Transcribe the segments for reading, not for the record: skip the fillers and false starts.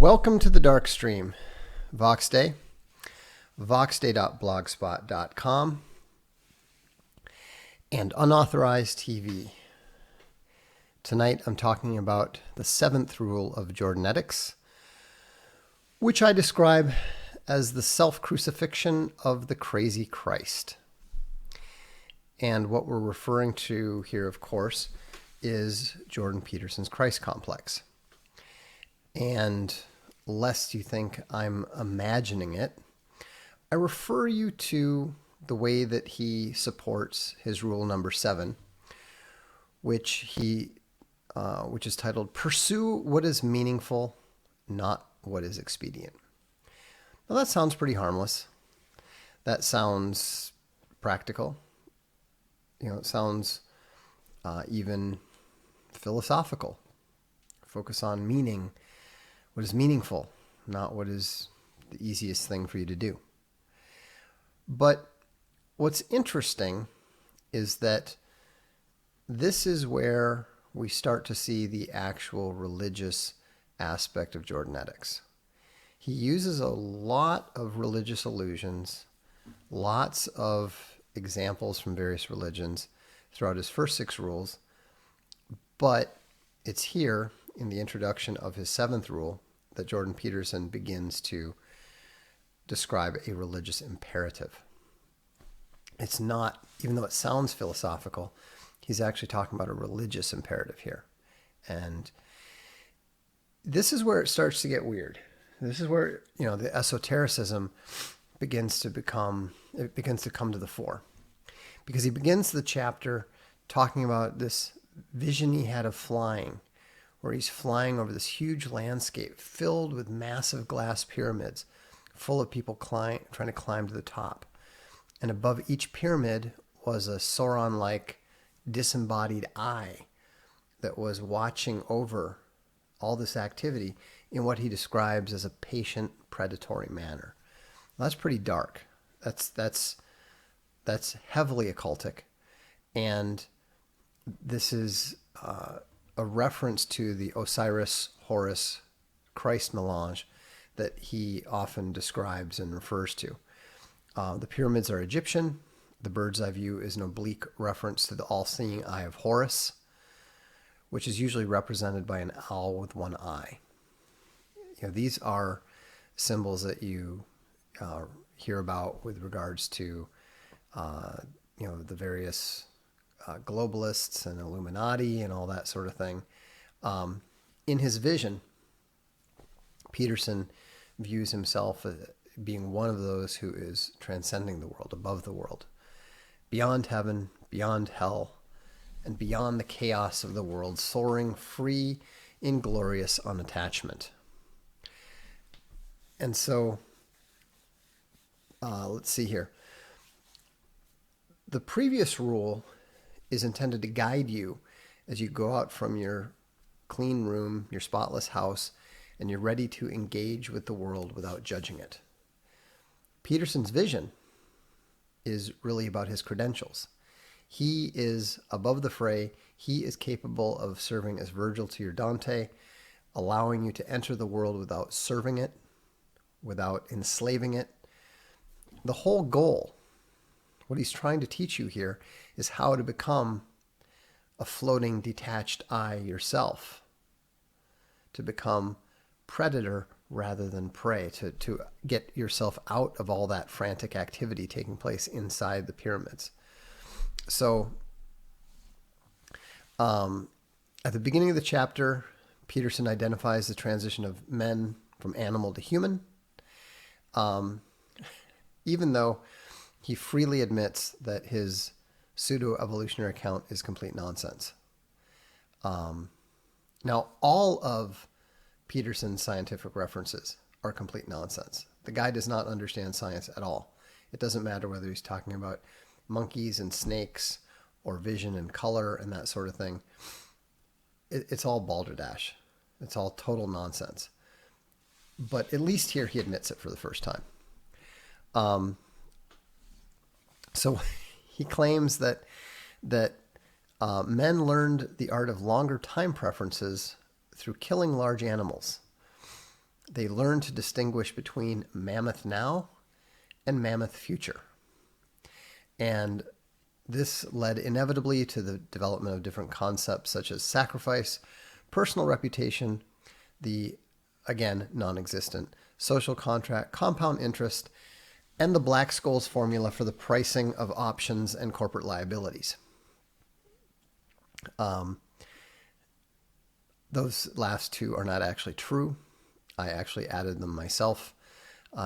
Welcome to the Darkstream, Voxday, voxday.blogspot.com, and Unauthorized TV. Tonight I'm talking about the seventh rule of Jordanetics, which I describe as the self-crucifixion of the crazy Christ. And what we're referring to here, of course, is Jordan Peterson's Christ complex. And lest you think I'm imagining it, I refer you to the way that he supports his rule number 7, which is titled "Pursue what is meaningful, not what is expedient." Now that sounds pretty harmless. That sounds practical. It sounds even philosophical. Focus on meaning. What is meaningful, not what is the easiest thing for you to do. But what's interesting is that this is where we start to see the actual religious aspect of Jordanetics. He uses a lot of religious allusions, lots of examples from various religions throughout his first 6 rules, but it's here in the introduction of his 7th rule that Jordan Peterson begins to describe a religious imperative. It's not, even though it sounds philosophical, he's actually talking about a religious imperative here. And this is where it starts to get weird. This is where, the esotericism begins to come to the fore. Because he begins the chapter talking about this vision he had of flying, where he's flying over this huge landscape filled with massive glass pyramids, full of people trying to climb to the top. And above each pyramid was a Sauron-like disembodied eye that was watching over all this activity in what he describes as a patient, predatory manner. Well, that's pretty dark. That's heavily occultic. And this is a reference to the Osiris-Horus Christ melange that he often describes and refers to. The pyramids are Egyptian. The bird's eye view is an oblique reference to the all-seeing eye of Horus, which is usually represented by an owl with one eye. These are symbols that you hear about with regards to the various globalists and Illuminati and all that sort of thing. In his vision, Peterson views himself as being one of those who is transcending the world, above the world, beyond heaven, beyond hell, and beyond the chaos of the world, soaring free in glorious unattachment. And so, let's see here. The previous rule is intended to guide you as you go out from your clean room, your spotless house, and you're ready to engage with the world without judging it. Peterson's vision is really about his credentials. He is above the fray. He is capable of serving as Virgil to your Dante, allowing you to enter the world without serving it, without enslaving it. The whole goal, what he's trying to teach you here, is how to become a floating, detached eye yourself, to become predator rather than prey, to get yourself out of all that frantic activity taking place inside the pyramids. So, at the beginning of the chapter, Peterson identifies the transition of men from animal to human, even though he freely admits that his pseudo-evolutionary account is complete nonsense. Now, all of Peterson's scientific references are complete nonsense. The guy does not understand science at all. It doesn't matter whether he's talking about monkeys and snakes or vision and color and that sort of thing. It's all balderdash. It's all total nonsense. But at least here he admits it for the first time. So he claims that men learned the art of longer time preferences through killing large animals. they learn to distinguish between mammoth now and mammoth future. And this led inevitably to the development of different concepts such as sacrifice, personal reputation, the, again, non-existent social contract, compound interest, and the Black-Scholes formula for the pricing of options and corporate liabilities. Those last two are not actually true. I actually added them myself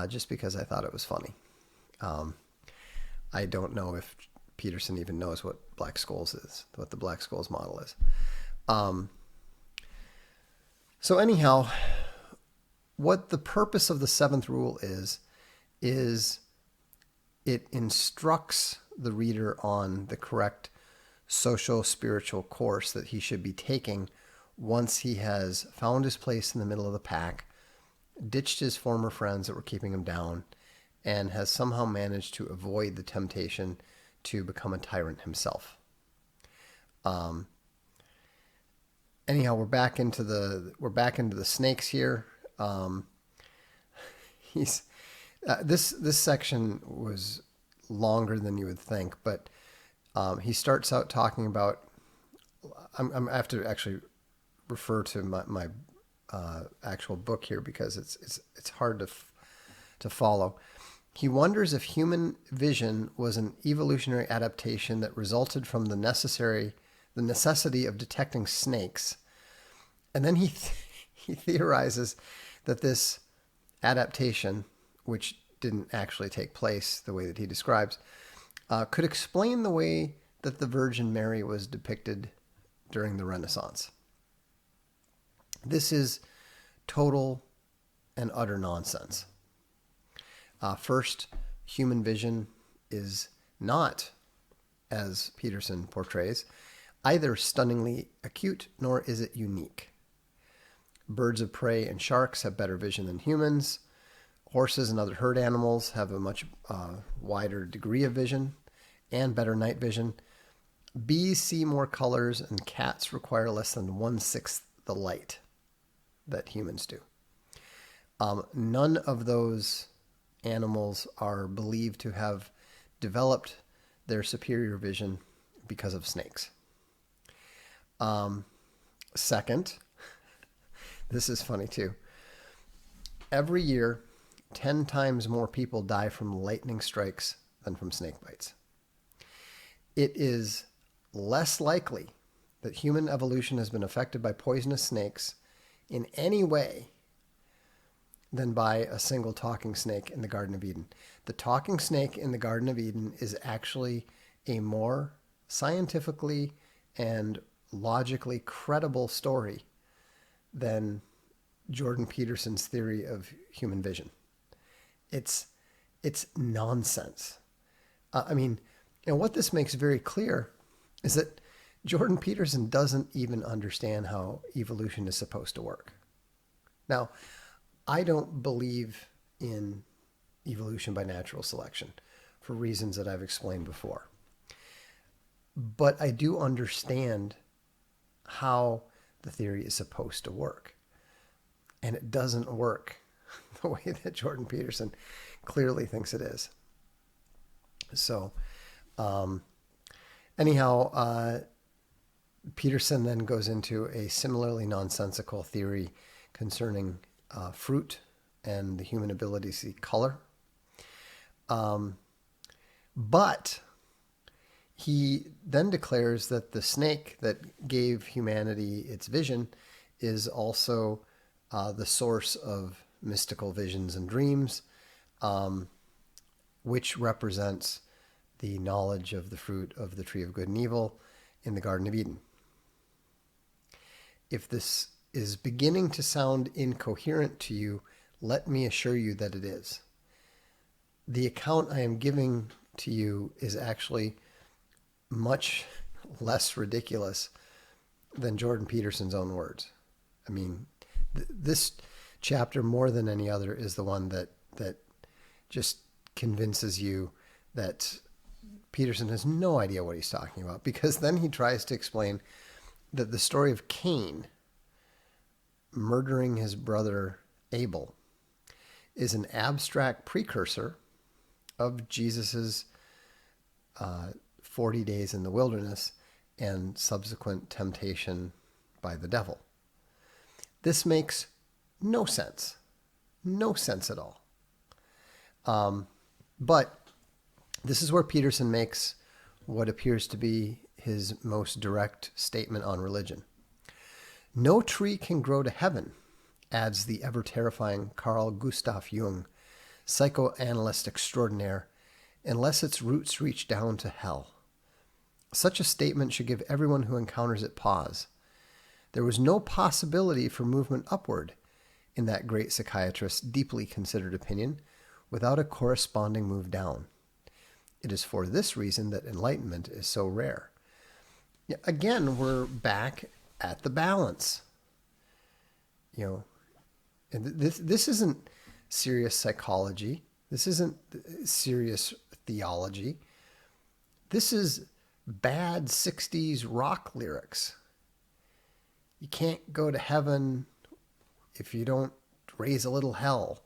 just because I thought it was funny. I don't know if Peterson even knows what Black-Scholes is, what the Black-Scholes model is. So anyhow, what the purpose of the seventh rule is it instructs the reader on the correct socio-spiritual course that he should be taking once he has found his place in the middle of the pack, ditched his former friends that were keeping him down, and has somehow managed to avoid the temptation to become a tyrant himself. Anyhow, we're back into the snakes here. This section was longer than you would think, but he starts out talking about. I have to actually refer to my actual book here because it's hard to follow. He wonders if human vision was an evolutionary adaptation that resulted from the necessity of detecting snakes, and then he theorizes that this adaptation, which didn't actually take place the way that he describes, could explain the way that the Virgin Mary was depicted during the Renaissance. This is total and utter nonsense. First, human vision is not, as Peterson portrays, either stunningly acute nor is it unique. Birds of prey and sharks have better vision than humans. Horses and other herd animals have a much wider degree of vision and better night vision. Bees see more colors, and cats require less than 1/6 the light that humans do. None of those animals are believed to have developed their superior vision because of snakes. Second, this is funny too. Every year, 10 times more people die from lightning strikes than from snake bites. It is less likely that human evolution has been affected by poisonous snakes in any way than by a single talking snake in the Garden of Eden. The talking snake in the Garden of Eden is actually a more scientifically and logically credible story than Jordan Peterson's theory of human vision. It's nonsense. What this makes very clear is that Jordan Peterson doesn't even understand how evolution is supposed to work. Now, I don't believe in evolution by natural selection for reasons that I've explained before. But I do understand how the theory is supposed to work. And it doesn't work the way that Jordan Peterson clearly thinks it is. So, Peterson then goes into a similarly nonsensical theory concerning fruit and the human ability to see color. But he then declares that the snake that gave humanity its vision is also the source of mystical visions and dreams, which represents the knowledge of the fruit of the tree of good and evil in the Garden of Eden. If this is beginning to sound incoherent to you, let me assure you that it is. The account I am giving to you is actually much less ridiculous than Jordan Peterson's own words. I mean, this chapter, more than any other, is the one that just convinces you that Peterson has no idea what he's talking about, because then he tries to explain that the story of Cain murdering his brother Abel is an abstract precursor of Jesus's 40 days in the wilderness and subsequent temptation by the devil. This makes no sense. No sense at all. But this is where Peterson makes what appears to be his most direct statement on religion. No tree can grow to heaven, adds the ever-terrifying Carl Gustav Jung, psychoanalyst extraordinaire, unless its roots reach down to hell. Such a statement should give everyone who encounters it pause. There was no possibility for movement upward, in that great psychiatrist's deeply considered opinion, without a corresponding move down. It is for this reason that enlightenment is so rare. Again, we're back at the balance. And this isn't serious psychology. This isn't serious theology. This is bad 60s rock lyrics. You can't go to heaven if you don't raise a little hell.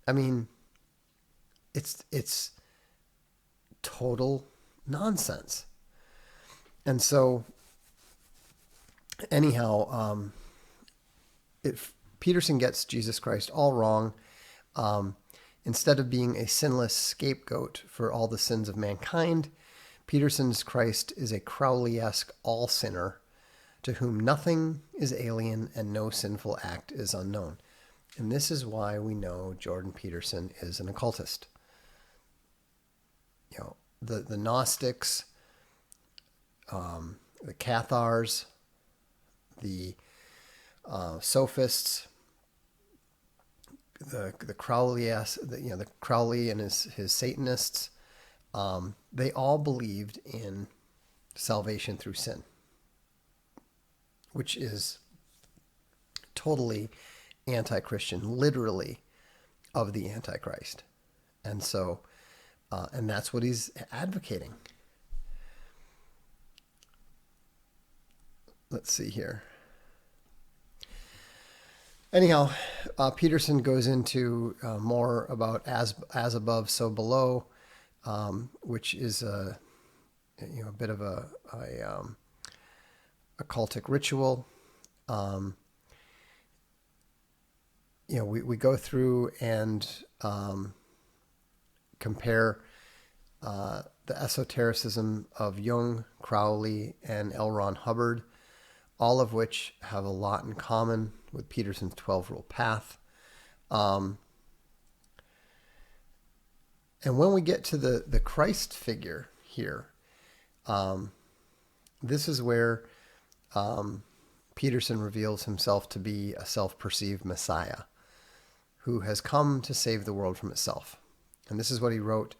I mean, it's total nonsense. And so, anyhow, Peterson gets Jesus Christ all wrong. Instead of being a sinless scapegoat for all the sins of mankind, Peterson's Christ is a Crowley-esque all-sinner to whom nothing is alien and no sinful act is unknown. And this is why we know Jordan Peterson is an occultist. The Gnostics, the Cathars, the Sophists, the Crowley, the Crowley and his Satanists, they all believed in salvation through sin, which is totally anti-Christian, literally of the Antichrist. And so, and that's what he's advocating. Let's see here. Anyhow, Peterson goes into more about as above, so below, which is a bit of a cultic ritual. We go through and compare the esotericism of Jung, Crowley, and L. Ron Hubbard, all of which have a lot in common with Peterson's 12-rule path. And when we get to the Christ figure here, this is where Peterson reveals himself to be a self-perceived Messiah who has come to save the world from itself. And this is what he wrote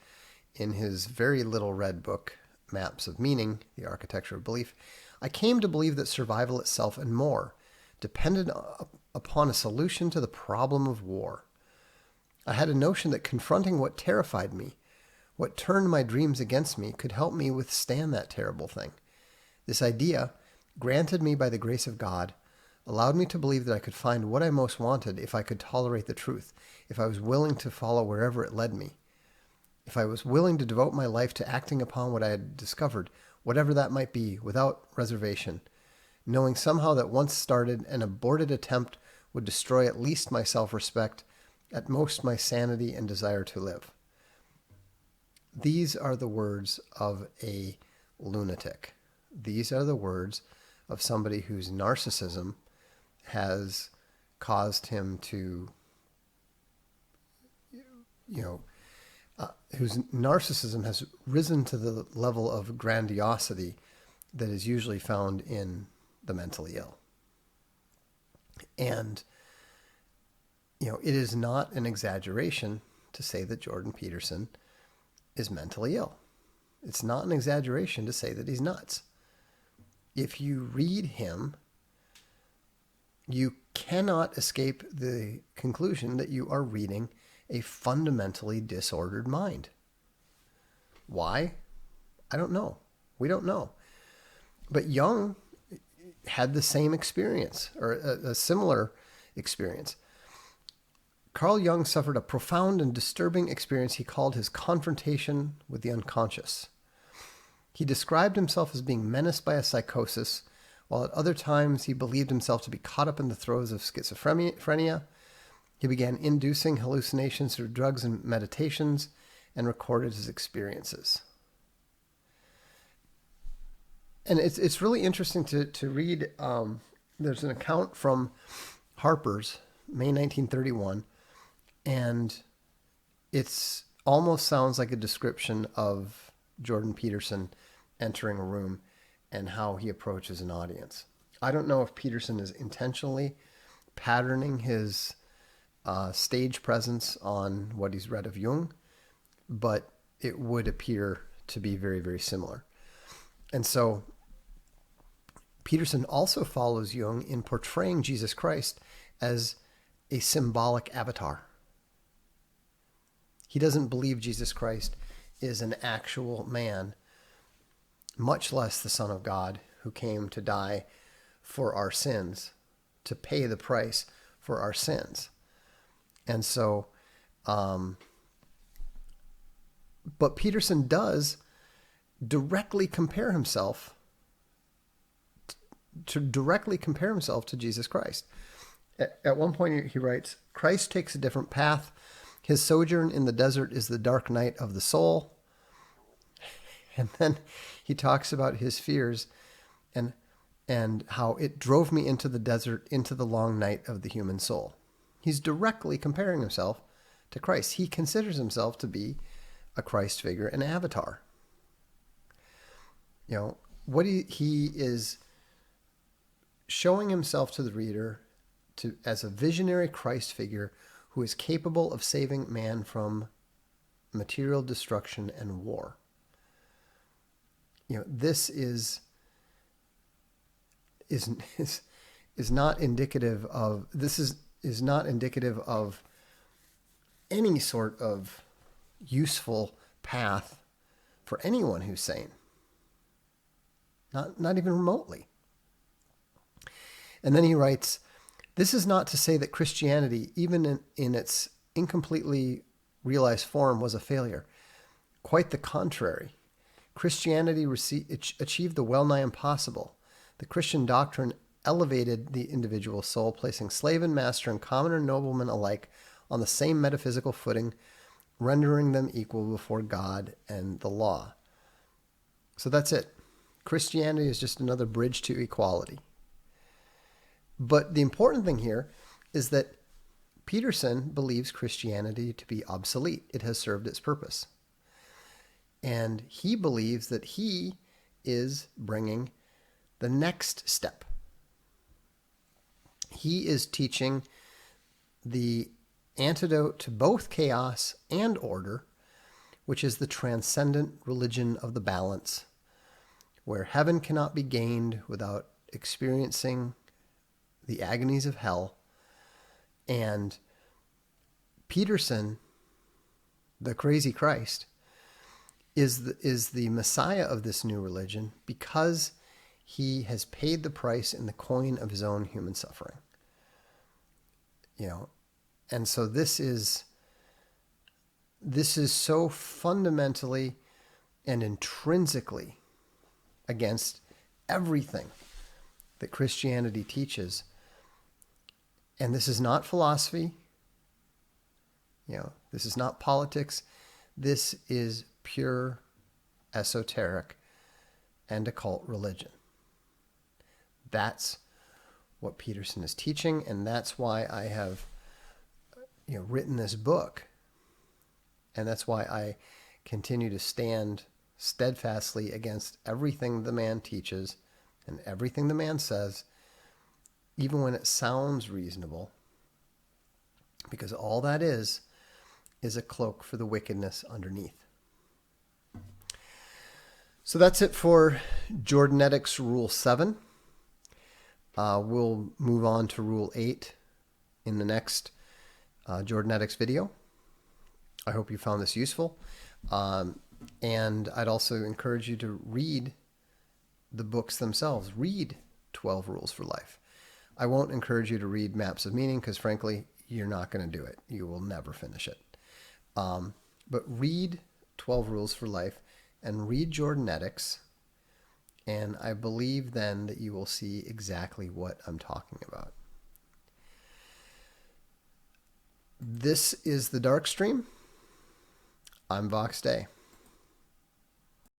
in his very little read book, Maps of Meaning, The Architecture of Belief. I came to believe that survival itself and more depended upon a solution to the problem of war. I had a notion that confronting what terrified me, what turned my dreams against me, could help me withstand that terrible thing. This idea, granted me by the grace of God, allowed me to believe that I could find what I most wanted if I could tolerate the truth, if I was willing to follow wherever it led me, if I was willing to devote my life to acting upon what I had discovered, whatever that might be, without reservation, knowing somehow that once started, an aborted attempt would destroy at least my self-respect, at most my sanity and desire to live. These are the words of a lunatic. These are the words of somebody whose narcissism has caused him to, whose narcissism has risen to the level of grandiosity that is usually found in the mentally ill. And, it is not an exaggeration to say that Jordan Peterson is mentally ill. It's not an exaggeration to say that he's nuts. If you read him, you cannot escape the conclusion that you are reading a fundamentally disordered mind. Why? I don't know. We don't know. But Jung had the same experience, or a similar experience. Carl Jung suffered a profound and disturbing experience he called his confrontation with the unconscious. He described himself as being menaced by a psychosis, while at other times he believed himself to be caught up in the throes of schizophrenia. He began inducing hallucinations through drugs and meditations and recorded his experiences. And it's really interesting to read. There's an account from Harper's, May 1931, and it's almost sounds like a description of Jordan Peterson entering a room and how he approaches an audience. I don't know if Peterson is intentionally patterning his stage presence on what he's read of Jung, but it would appear to be very, very similar. And so Peterson also follows Jung in portraying Jesus Christ as a symbolic avatar. He doesn't believe Jesus Christ is an actual man, much less the Son of God who came to die for our sins, to pay the price for our sins. And so, but Peterson does directly compare himself to Jesus Christ. At one point he writes, Christ takes a different path. His sojourn in the desert is the dark night of the soul. And then he talks about his fears and how it drove me into the desert, into the long night of the human soul. He's directly comparing himself to Christ. He considers himself to be a Christ figure, an avatar. You know, what he is showing himself to the reader as a visionary Christ figure who is capable of saving man from material destruction and war. You know, this is not indicative of any sort of useful path for anyone who's sane. Not even remotely. And then he writes, this is not to say that Christianity, even in its incompletely realized form, was a failure. Quite the contrary. Christianity achieved the well-nigh impossible. The Christian doctrine elevated the individual soul, placing slave and master and commoner and nobleman alike on the same metaphysical footing, rendering them equal before God and the law. So that's it. Christianity is just another bridge to equality. But the important thing here is that Peterson believes Christianity to be obsolete. It has served its purpose. And he believes that he is bringing the next step. He is teaching the antidote to both chaos and order, which is the transcendent religion of the balance, where heaven cannot be gained without experiencing the agonies of hell. And Peterson, the crazy Christ, is the Messiah of this new religion because he has paid the price in the coin of his own human suffering. You know, and so this is so fundamentally and intrinsically against everything that Christianity teaches. And this is not philosophy. You know, this is not politics. This is pure esoteric and occult religion. That's what Peterson is teaching, and that's why I have, written this book. And that's why I continue to stand steadfastly against everything the man teaches and everything the man says, even when it sounds reasonable, because all that is a cloak for the wickedness underneath. So that's it for Jordanetics Rule 7. We'll move on to Rule 8 in the next Jordanetics video. I hope you found this useful. And I'd also encourage you to read the books themselves. Read 12 Rules for Life. I won't encourage you to read Maps of Meaning because, frankly, you're not going to do it. You will never finish it. But read 12 Rules for Life and read Jordanetics, and I believe then that you will see exactly what I'm talking about. This is the Darkstream. I'm Vox Day.